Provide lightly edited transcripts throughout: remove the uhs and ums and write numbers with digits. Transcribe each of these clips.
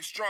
Be strong.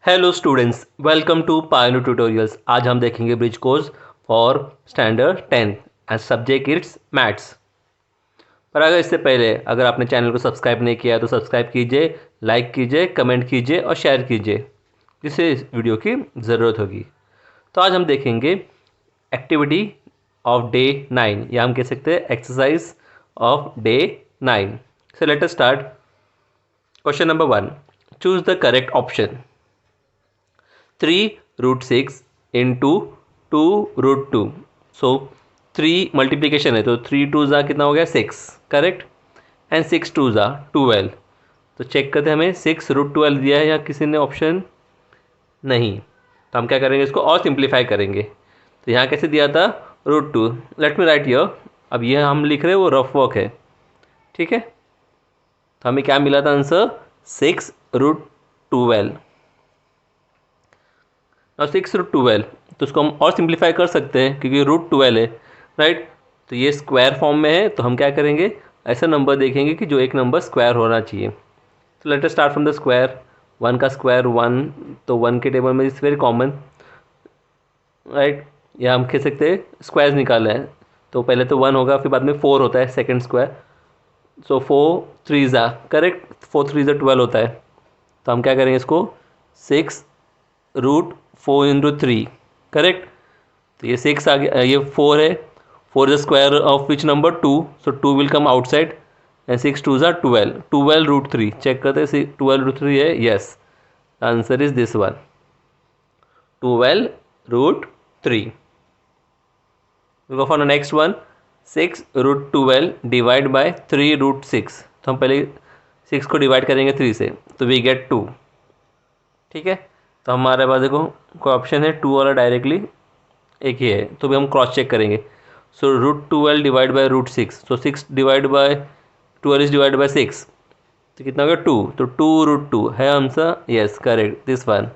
Hello students, welcome to piano tutorials. आज हम देखेंगे bridge course for standard 10 and subject it's maths. पर अगर इससे पहले अगर आपने चैनल को सब्सक्राइब नहीं किया तो सब्सक्राइब कीजिए, लाइक कीजिए, कमेंट कीजिए और शेयर कीजिए, जिससे इस वीडियो की ज़रूरत होगी। तो आज हम देखेंगे एक्टिविटी ऑफ डे 9, या हम कह सकते हैं exercise of day 9। So let us start. Question number 1, choose the correct option. 3√6 into 2√2। So 3 multiplication है तो 3 2 कितना हो गया 6, करेक्ट। एंड 6 2 12। तो चेक करते हैं हमें 6√12 दिया है या किसी ने ऑप्शन नहीं, तो हम क्या करेंगे, इसको और सिंप्लीफाई करेंगे। तो यहाँ कैसे दिया था √2। Let me right here. अब ये हम लिख रहे हैं वो रफ वर्क है, ठीक है। तो हमें क्या मिला था आंसर 6√12 और 6√12। तो उसको हम और सिंप्लीफाई कर सकते हैं क्योंकि √12 है, राइट। तो ये स्क्वायर फॉर्म में है तो हम क्या करेंगे, ऐसा नंबर देखेंगे कि जो एक नंबर स्क्वायर होना चाहिए। तो let us start from the square. 1 का स्क्वायर 1, तो 1 के टेबल में इट्स वेरी कॉमन, राइट। या हम कह सकते हैं स्क्वायर्स निकालना है तो पहले तो 1 होगा, फिर बाद में 4 होता है सेकेंड स्क्वायर। सो 4 3 करेक्ट, 4 3 12 होता है। तो हम क्या करेंगे इसको 6√4 इंटू 3, करेक्ट। तो ये 6 आ गया, ये 4 है। 4 is the square of which number 2, so 2 will come outside and 6 2 12, 12√3। Check करते हैं 12√3 है, yes. Answer is this one, 12√3। Go for the next one. 6√12 divide by 3√6। तो हम पहले 6 को डिवाइड करेंगे 3 से तो वी गेट 2, ठीक है। तो हमारे पास देखो कोई ऑप्शन है 2 वाला, डायरेक्टली एक ही है, तो भी हम क्रॉस चेक करेंगे। सो √12 divide by √6, so 6 divide by 12 is divide by 6, तो कितना हो गया 2। तो 2√2 है answer, yes correct, this one,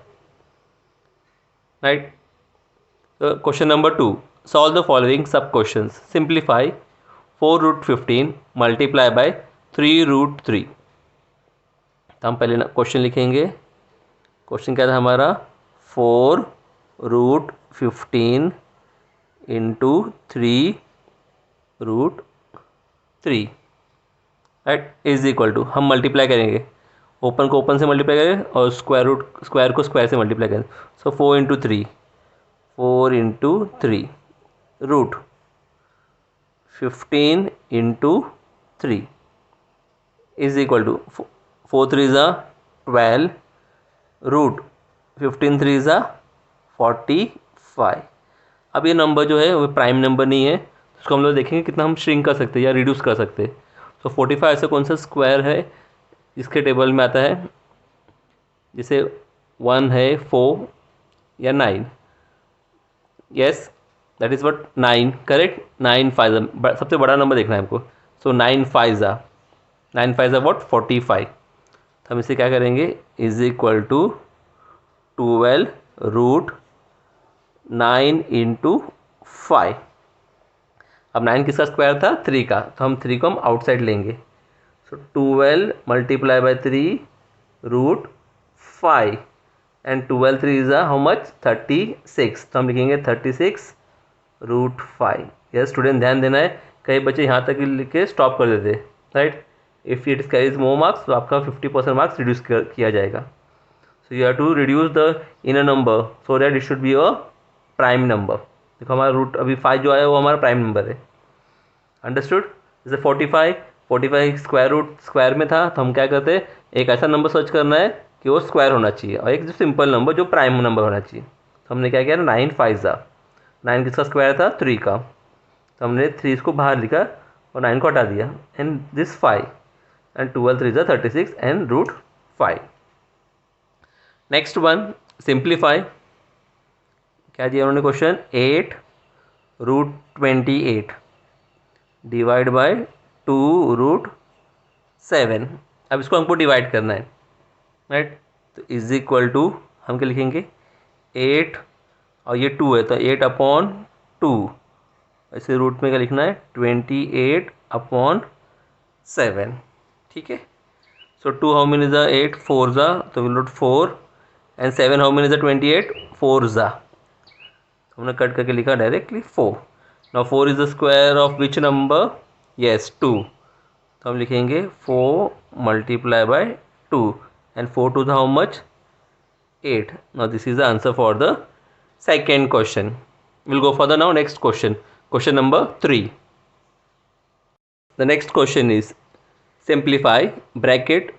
right. Question number 2, solve the following सब क्वेश्चन। Simplify 4√15 multiply by 3√3। तो हम पहले क्वेश्चन लिखेंगे। क्वेश्चन क्या था हमारा, 4√15 into 3√3, right, is equal to, हम मल्टीप्लाई करेंगे, ओपन को ओपन से मल्टीप्लाई करेंगे और स्क्वायर को स्क्वायर से मल्टीप्लाई करेंगे। So 4 root 15 into 3 is equal to 4 3 12, root 15 3 45। अब ये नंबर जो है वो प्राइम नंबर नहीं है, उसको हम लोग देखेंगे कितना हम श्रिंक कर सकते हैं या रिड्यूस कर सकते हैं। तो 45 ऐसा कौन सा स्क्वायर है इसके टेबल में आता है, जैसे 1 है 4 या 9, yes that is what 9, correct. 9 5 सबसे बड़ा नंबर देखना है हमको। सो 9 5 व्हाट 45। तो हम इसे क्या करेंगे, इज इक्वल टू 12√9 इंटू 5। अब 9 किसका स्क्वायर था, 3 का, तो हम 3 को हम आउटसाइड लेंगे। सो 12 multiply by 3√5 and 12 3 is how much 36। तो हम लिखेंगे 36√5। यस स्टूडेंट, ध्यान देना है, कई बच्चे यहाँ तक लिख के स्टॉप कर देते, right. If it carries more marks तो आपका 50% मार्क्स रिड्यूस किया जाएगा। So you have to reduce the in a number so that it should be a prime number. देखो हमारा रूट अभी 5 जो आया वो हमारा प्राइम नंबर है, अंडरस्टूड। जैसे 45 स्क्वायर रूट स्क्वायर में था, तो हम क्या करते हैं, एक ऐसा नंबर सर्च करना है कि वो स्क्वायर होना चाहिए और एक जो सिंपल नंबर जो प्राइम नंबर होना चाहिए। तो हमने क्या किया, 9 5 9 किसका स्क्वायर था, 3 का, तो हमने 3 को बाहर लिखा और 9 को हटा दिया and this 5 and 12 3 36 and √5। Next one simplify, क्या दिया उन्होंने क्वेश्चन, 8√28 डिवाइड बाय 2√7। अब इसको हमको डिवाइड करना है, राइट। तो इज इक्वल टू हम क्या लिखेंगे, 8 और ये 2 है तो 8/2, ऐसे रूट में क्या लिखना है, 28/7, ठीक है। सो 2 हाउ मेनी ज़ा 8, 4 ज़ा, तो will root 4 and 7 how many ज़ा 28, 4 ज़ा, हमने कट करके लिखा directly 4। Now 4 is the square of which number, yes 2, तो हम लिखेंगे 4 multiply by 2 and 4 to the how much, 8। Now this is the answer for the second question. Will go for the now next question, question number 3। The next question is simplify bracket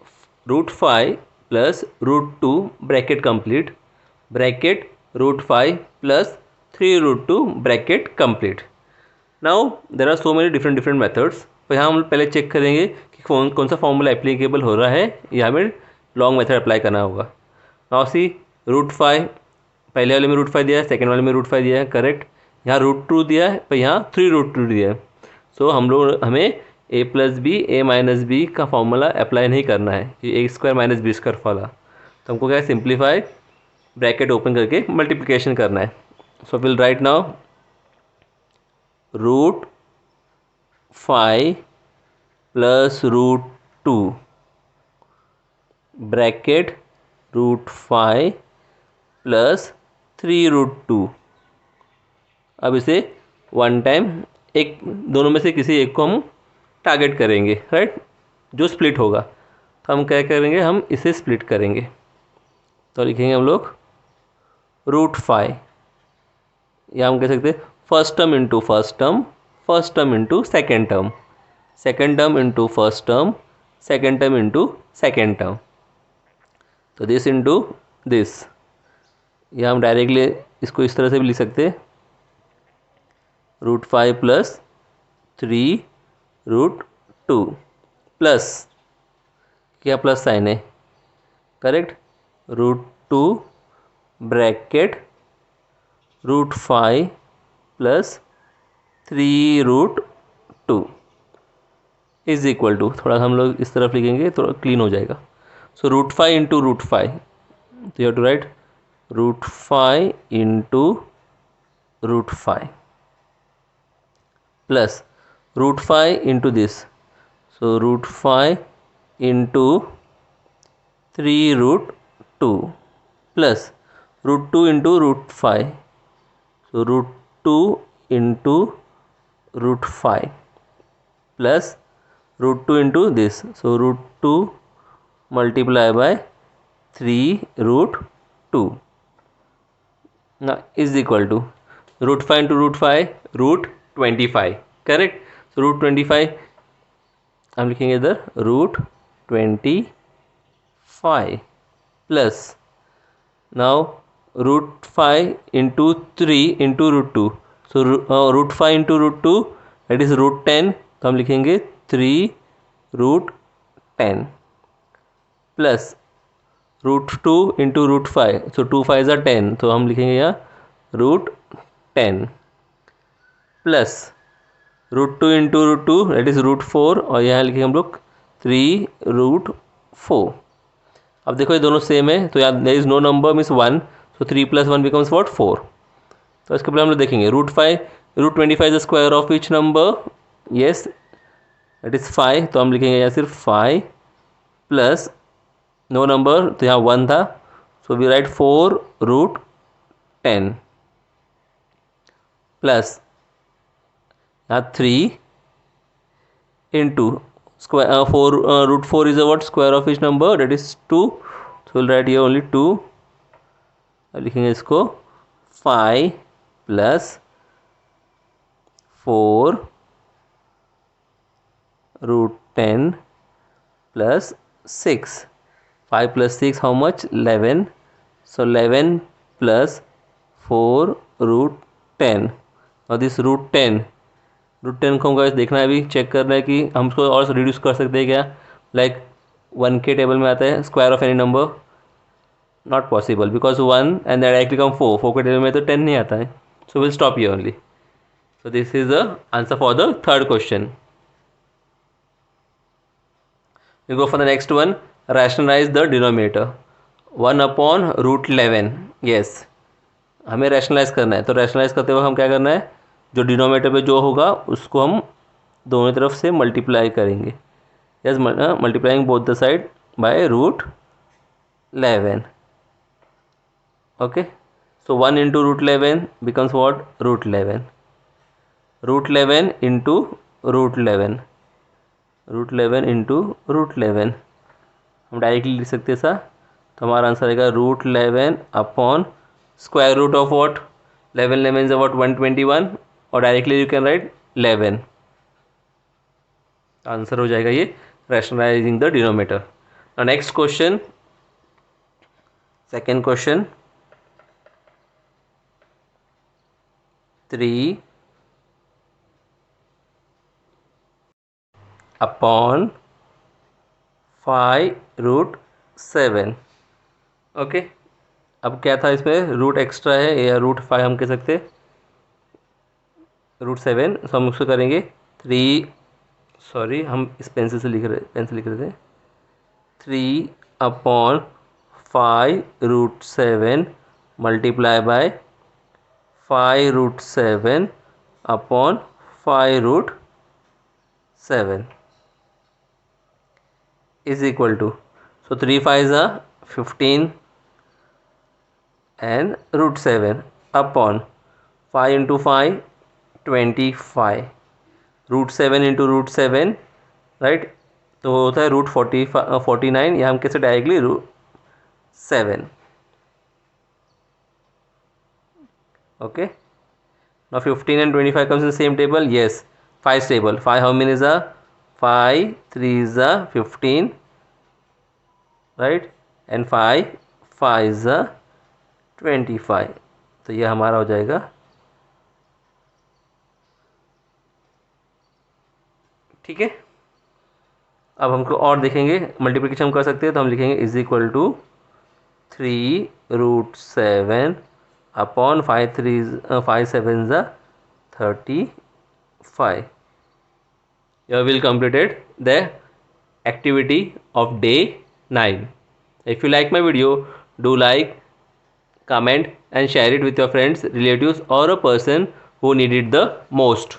√5 plus √2 bracket complete bracket √5 plus 3√2 bracket complete. Now there are so many different methods, तो यहाँ हम पहले check करेंगे कि कौन सा formula applicable हो रहा है, या हमें लॉन्ग मेथड अप्लाई करना होगा। नाउ सी √5, पहले वाले में √5 दिया है, सेकेंड वाले में √5 दिया है, करेक्ट। यहाँ √2 दिया है, पर यहाँ 3√2 दिया है। सो हमें a plus B a minus B का फॉर्मूला अप्लाई नहीं करना है, कि a² माइनस बी² वाला। तो हमको क्या है, सिंप्लीफाई ब्रैकेट ओपन करके मल्टीप्लिकेशन करना है। So will write now √5 plus √2 bracket √5 plus 3√2। अब इसे वन टाइम एक दोनों में से किसी एक को हम टारगेट करेंगे, राइट, जो स्प्लिट होगा। तो हम क्या करेंगे, हम इसे स्प्लिट करेंगे। तो लिखेंगे हम लोग √5, या हम कह सकते हैं first term into first term, first term into second term, second term into first term, second term into second term. तो दिस इंटू दिस, या हम डायरेक्टली इसको इस तरह से भी लिख सकते हैं, √5 प्लस 3√2 प्लस, क्या प्लस साइन है, correct, √2 bracket √5 plus 3√2 is equal to, थोड़ा हम लोग इस तरफ लिखेंगे, थोड़ा क्लीन हो जाएगा। सो √5 इंटू √5, तो you have to write √5 into √5 plus √5 into this, so √5 into 3√2 plus √2 into √5, so √2 into √5 plus √2 into this, so √2 multiply by 3√2 now is equal to √5 into √5 √25, correct। so √25 हम लिखेंगे इधर √25 plus now √5 into 3 into √2, so √5 into √2 that is √10, तो हम लिखेंगे 3√10 plus √2 into √5, so 2 5 are 10, तो हम लिखेंगे यहाँ √10 प्लस √2 into √2 that is √4, और यहाँ लिखेंगे हम लोग 3√4। अब देखो ये दोनों सेम है, तो यहाँ there is no number means 1, so 3 plus 1 becomes what, 4। तो इसके पहले हम लोग देखेंगे √25 is the square of which number, yes that is 5, तो हम लिखेंगे यहाँ सिर्फ 5 प्लस नो नंबर, तो यहाँ 1 था, सो वी राइट 4√10 प्लस यहाँ 3 into square 4 is a what, square of which number, that is 2, so we'll write here only 2। अब लिखेंगे इसको 5 plus 4√10 plus 6, 5 plus 6 how much, 11, so 11 plus 4√10, और दिस √10 को हमको देखना है, अभी चेक करना है कि हम उसको और रिड्यूस कर सकते हैं क्या, लाइक 1 के टेबल में आता है square of any number, not possible because 1 and directly come 4 के टेबल में तो 10 नहीं आता है. So will stop here only. So this is the answer for the third question. We go for the next one. Rationalize the denominator. 1 upon root 11. Yes. हमें rationalise करना है. तो रैशनलाइज करते हुए हम क्या करना है, जो डिनोमिनेटर पे जो होगा उसको हम दोनों तरफ से मल्टीप्लाई करेंगे. Yes, multiplying both the side by root 11. Okay. So 1 into root 11 becomes what, root 11. Root 11 into root 11, root 11 into root 11 हम डायरेक्टली लिख सकते हैं. तो हमारा आंसर आएगा root 11 upon square root of what, 11 11 about 121, और directly you can write 11. Answer हो जाएगा ये rationalising the denominator. Next question, second question. 3 upon 5 root 7. Okay. अब क्या था इसमें, रूट एक्स्ट्रा है या रूट 5 हम कह सकते, रूट 7. सो हम उसको करेंगे 3, सॉरी हम इस पेंसिल से लिख रहे थे 3 upon 5 root 7 multiply by 5 root 7 upon 5 root 7 is equal to, so 3 5s are 15 and root 7 upon 5 into 5 25, root 7 into root 7 right. तो होता है रूट 49, या हम कैसे directly root 7. okay, now 15 and 25 comes in the same table. Yes, 5 table. 5 how many is a 5 3 is a 15 right, and 5 is a 25. तो ये हमारा हो जाएगा. ठीक है. अब हमको और देखेंगे, मल्टीप्लिकेशन हम कर सकते हैं. तो हम लिखेंगे is equal to 3 root 7 upon 5 7 ज़ा 35. You will completed the activity of day 9. If you like my video, do like, comment and share it with your friends, relatives or a person who need it the most.